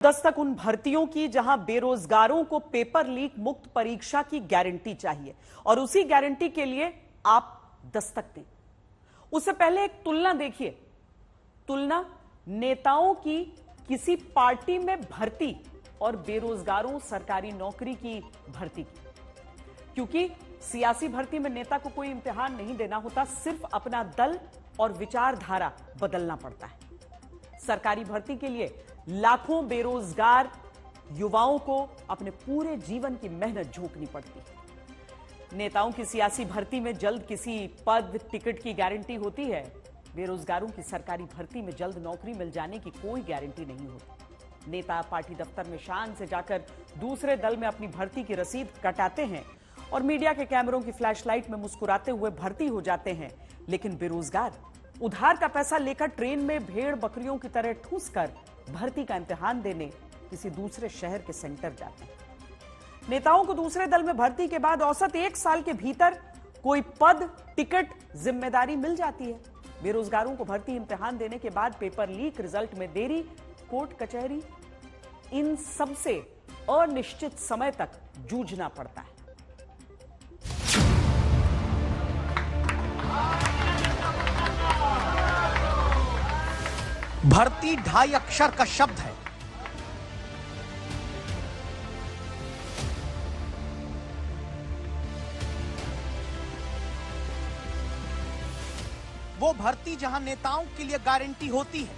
दस्तक उन भर्तियों की जहां बेरोजगारों को पेपर लीक मुक्त परीक्षा की गारंटी चाहिए और उसी गारंटी के लिए आप दस्तक दें। उससे पहले एक तुलना देखिए, तुलना नेताओं की किसी पार्टी में भर्ती और बेरोजगारों सरकारी नौकरी की भर्ती की। क्योंकि सियासी भर्ती में नेता को कोई इम्तिहान नहीं देना होता, सिर्फ अपना दल और विचारधारा बदलना पड़ता है। सरकारी भर्ती के लिए लाखों बेरोजगार युवाओं को अपने पूरे जीवन की मेहनत झोंकनी पड़ती है। नेताओं की सियासी भर्ती में जल्द किसी पद टिकट की गारंटी होती है, बेरोजगारों की सरकारी भर्ती में जल्द नौकरी मिल जाने की कोई गारंटी नहीं होती। नेता पार्टी दफ्तर में शान से जाकर दूसरे दल में अपनी भर्ती की रसीद कटाते हैं और मीडिया के कैमरों की फ्लैशलाइट में मुस्कुराते हुए भर्ती हो जाते हैं, लेकिन बेरोजगार उधार का पैसा लेकर ट्रेन में भेड़ बकरियों की तरह ठूस कर भर्ती का इम्तिहान देने किसी दूसरे शहर के सेंटर जाते हैं। नेताओं को दूसरे दल में भर्ती के बाद औसत 1 साल के भीतर कोई पद, टिकट, जिम्मेदारी मिल जाती है। बेरोजगारों को भर्ती इम्तिहान देने के बाद पेपर लीक, रिजल्ट में देरी, कोर्ट कचहरी, इन सबसे अनिश्चित समय तक जूझना पड़ता है। भर्ती 2.5 अक्षर का शब्द है। वो भर्ती जहां नेताओं के लिए गारंटी होती है,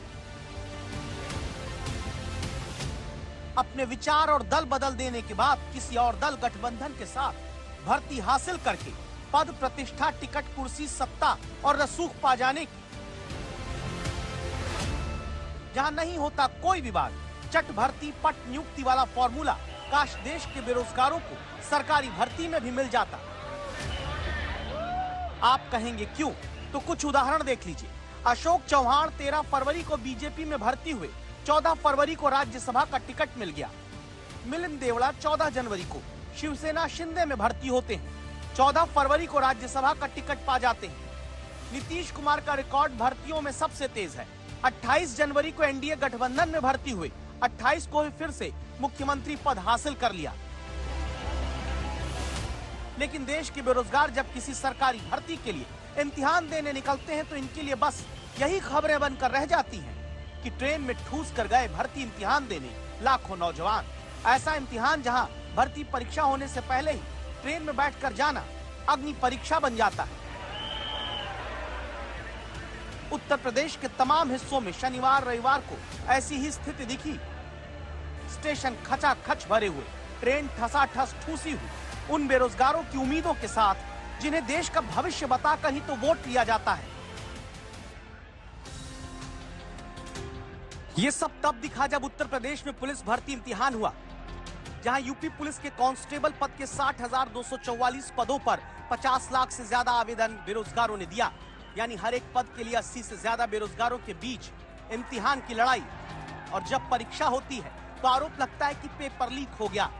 अपने विचार और दल बदल देने के बाद किसी और दल गठबंधन के साथ भर्ती हासिल करके पद, प्रतिष्ठा, टिकट, कुर्सी, सत्ता और रसूख पा जाने की। जहां नहीं होता कोई विवाद, चट भर्ती पट नियुक्ति वाला फॉर्मूला काश देश के बेरोजगारों को सरकारी भर्ती में भी मिल जाता। आप कहेंगे क्यों? तो कुछ उदाहरण देख लीजिए। अशोक चौहान 13 फरवरी को बीजेपी में भर्ती हुए, 14 फरवरी को राज्यसभा का टिकट मिल गया। मिलिंद देवड़ा 14 जनवरी को शिवसेना शिंदे में भर्ती होते हैं, 14 फरवरी को राज्यसभा का टिकट पा जाते हैं। नीतीश कुमार का रिकॉर्ड भर्तियों में सबसे तेज है। 28 जनवरी को एनडीए गठबंधन में भर्ती हुए, 28 को फिर से मुख्यमंत्री पद हासिल कर लिया। लेकिन देश के बेरोजगार जब किसी सरकारी भर्ती के लिए इम्तिहान देने निकलते हैं तो इनके लिए बस यही खबरें बनकर रह जाती हैं कि ट्रेन में ठूस कर गए भर्ती इम्तिहान देने लाखों नौजवान। ऐसा इम्तिहान जहां भर्ती परीक्षा होने से पहले ही ट्रेन में बैठकर जाना अग्नि परीक्षा बन जाता है। उत्तर प्रदेश के तमाम हिस्सों में शनिवार रविवार को ऐसी ही स्थिति दिखी। स्टेशन खचाखच भरे हुए, ट्रेन ठसाठस ठूसी हुई उन बेरोजगारों की उम्मीदों के साथ जिन्हें देश का भविष्य बताकर ही तो वोट लिया जाता है। ये सब तब दिखा जब उत्तर प्रदेश में पुलिस भर्ती इम्तिहान हुआ, जहां यूपी पुलिस के कांस्टेबल पद के 60,244 पदों पर 50 लाख से ज्यादा आवेदन बेरोजगारों ने दिया। यानी हर एक पद के लिए 80 से ज्यादा बेरोजगारों के बीच इम्तिहान की लड़ाई। और जब परीक्षा होती है तो आरोप लगता है कि पेपर लीक हो गया,